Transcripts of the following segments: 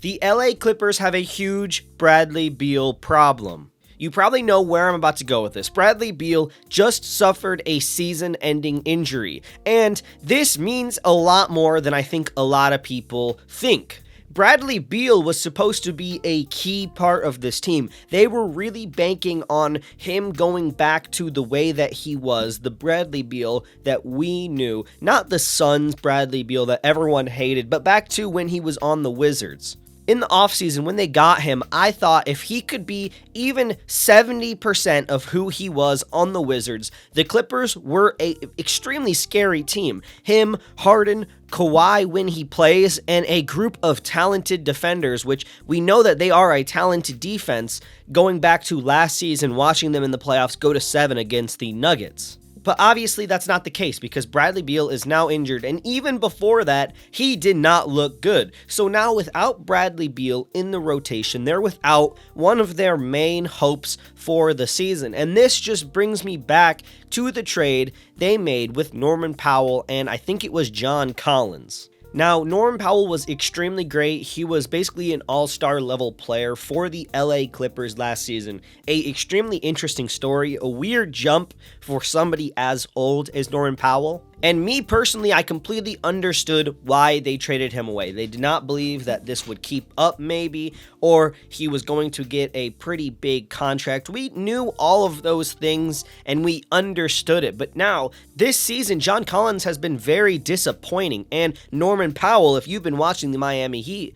The LA Clippers have a huge Bradley Beal problem. You probably know where I'm about to go with this. Bradley Beal just suffered a season-ending injury, and this means a lot more than I think a lot of people think. Bradley Beal was supposed to be a key part of this team. They were really banking on him going back to the way that he was, the Bradley Beal that we knew, not the Suns Bradley Beal that everyone hated, but back to when he was on the Wizards. In the offseason, when they got him, I thought if he could be even 70% of who he was on the Wizards, the Clippers were an extremely scary team. Him, Harden, Kawhi when he plays, and a group of talented defenders, which we know that they are a talented defense, going back to last season, watching them in the playoffs go to 7 against the Nuggets. But obviously that's not the case because Bradley Beal is now injured, and even before that, he did not look good. So now without Bradley Beal in the rotation, they're without one of their main hopes for the season. And this just brings me back to the trade they made with Norman Powell and I think it was John Collins. Now, Norman Powell was extremely great. He was basically an all-star level player for the LA Clippers last season. A extremely interesting story, a weird jump for somebody as old as Norman Powell. And me personally, I completely understood why they traded him away. They did not believe that this would keep up maybe, or he was going to get a pretty big contract. We knew all of those things and we understood it. But now, this season, John Collins has been very disappointing. And Norman Powell, if you've been watching the Miami Heat,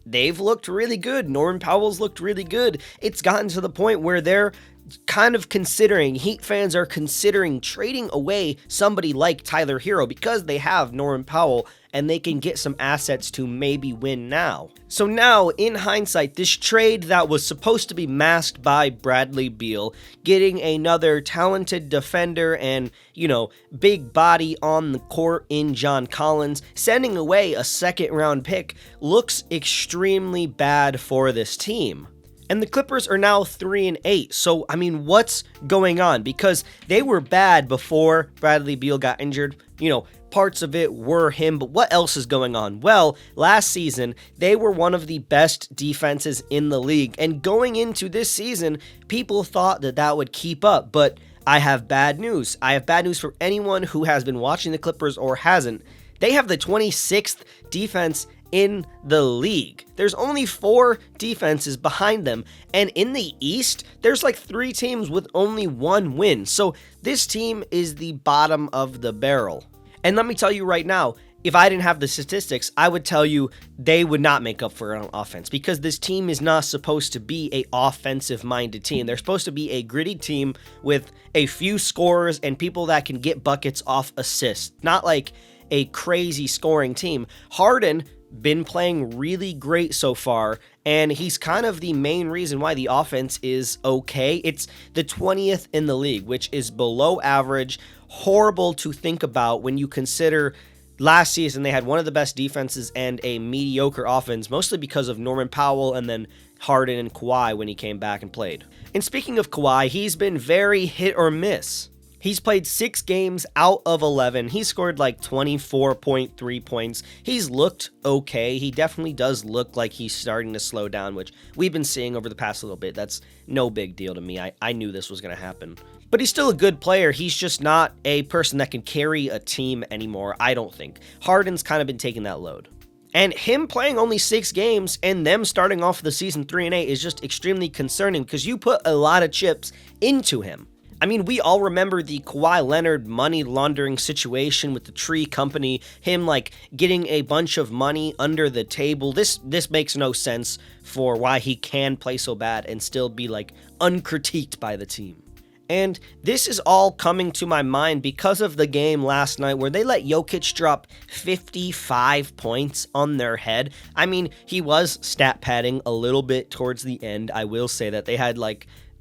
they've looked really good. Norman Powell's looked really good. It's gotten to the point where they're kind of considering, Heat fans are considering trading away somebody like Tyler Hero because they have Norman Powell and they can get some assets to maybe win now. So now, in hindsight, this trade that was supposed to be masked by Bradley Beal, getting another talented defender and, big body on the court in John Collins, sending away a second-round pick, looks extremely bad for this team. And the Clippers are now 3-8. So, what's going on? Because they were bad before Bradley Beal got injured. Parts of it were him, but what else is going on? Well, last season, they were one of the best defenses in the league. And going into this season, people thought that would keep up. But I have bad news. I have bad news for anyone who has been watching the Clippers or hasn't. They have the 26th defense in the league. There's only 4 defenses behind them, and in the East, there's like 3 teams with only 1 win. So this team is the bottom of the barrel. And let me tell you right now, if I didn't have the statistics, I would tell you they would not make up for it on offense because this team is not supposed to be a offensive-minded team. They're supposed to be a gritty team with a few scorers and people that can get buckets off assists, not like a crazy scoring team. Harden been playing really great so far, and he's kind of the main reason why the offense is okay. It's the 20th in the league, which is below average, horrible to think about when you consider last season they had one of the best defenses and a mediocre offense, mostly because of Norman Powell and then Harden and Kawhi when he came back and played. And speaking of Kawhi, he's been very hit or miss. He's played 6 games out of 11. He scored like 24.3 points. He's looked okay. He definitely does look like he's starting to slow down, which we've been seeing over the past little bit. That's no big deal to me. I knew this was going to happen. But he's still a good player. He's just not a person that can carry a team anymore, I don't think. Harden's kind of been taking that load. And him playing only 6 games and them starting off the season 3-8 is just extremely concerning because you put a lot of chips into him. We all remember the Kawhi Leonard money laundering situation with the Tree Company, him getting a bunch of money under the table. This makes no sense for why he can play so bad and still be uncritiqued by the team. And this is all coming to my mind because of the game last night where they let Jokic drop 55 points on their head. He was stat padding a little bit towards the end. I will say that they had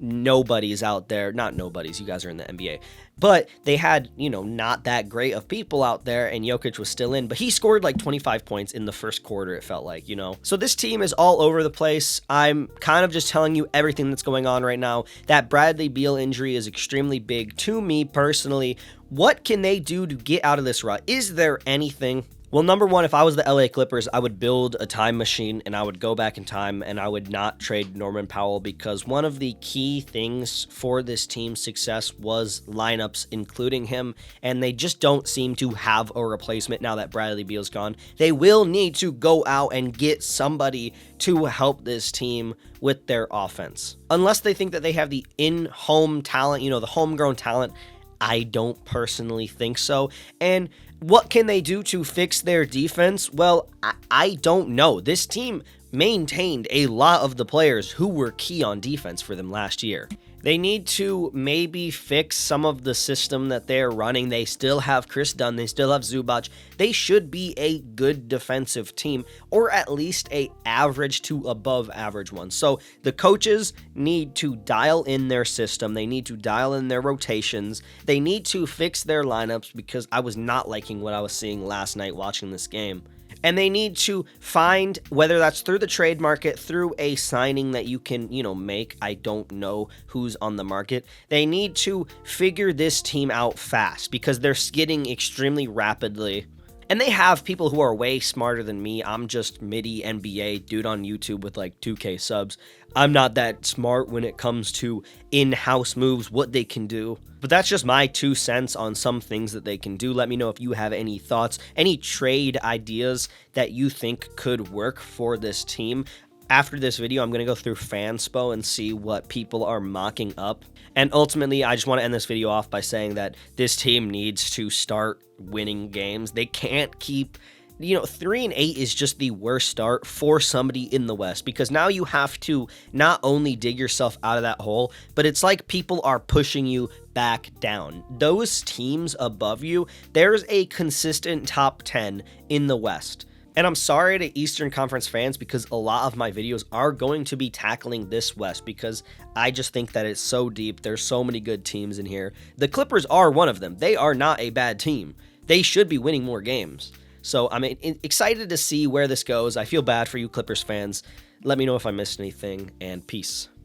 nobodies out there, not nobodies, you guys are in the NBA, but they had, not that great of people out there, and Jokic was still in, but he scored 25 points in the first quarter, it felt like, So this team is all over the place. I'm kind of just telling you everything that's going on right now. That Bradley Beal injury is extremely big to me personally. What can they do to get out of this rut? Is there anything? Well, number one, if I was the LA Clippers, I would build a time machine and I would go back in time and I would not trade Norman Powell, because one of the key things for this team's success was lineups, including him, and they just don't seem to have a replacement now that Bradley Beal's gone. They will need to go out and get somebody to help this team with their offense. Unless they think that they have the in-home talent, the homegrown talent, I don't personally think so. And what can they do to fix their defense? Well, I don't know. This team maintained a lot of the players who were key on defense for them last year. They need to maybe fix some of the system that they're running. They still have Chris Dunn. They still have Zubac. They should be a good defensive team, or at least a average to above average one. So the coaches need to dial in their system. They need to dial in their rotations. They need to fix their lineups, because I was not liking what I was seeing last night watching this game. And they need to find, whether that's through the trade market, through a signing that you can, make. I don't know who's on the market. They need to figure this team out fast, because they're skidding extremely rapidly. And they have people who are way smarter than me. I'm just MIDI NBA dude on YouTube with like 2K subs. I'm not that smart when it comes to in-house moves, what they can do. But that's just my 2 cents on some things that they can do. Let me know if you have any thoughts, any trade ideas that you think could work for this team. After this video, I'm going to go through Fanspo and see what people are mocking up. And ultimately, I just want to end this video off by saying that this team needs to start winning games. They can't keep... 3-8 is just the worst start for somebody in the West, because now you have to not only dig yourself out of that hole, but it's like people are pushing you back down. Those teams above you, there's a consistent top 10 in the West. And I'm sorry to Eastern Conference fans, because a lot of my videos are going to be tackling this West, because I just think that it's so deep. There's so many good teams in here. The Clippers are one of them. They are not a bad team. They should be winning more games. So I'm excited to see where this goes. I feel bad for you Clippers fans. Let me know if I missed anything, and peace.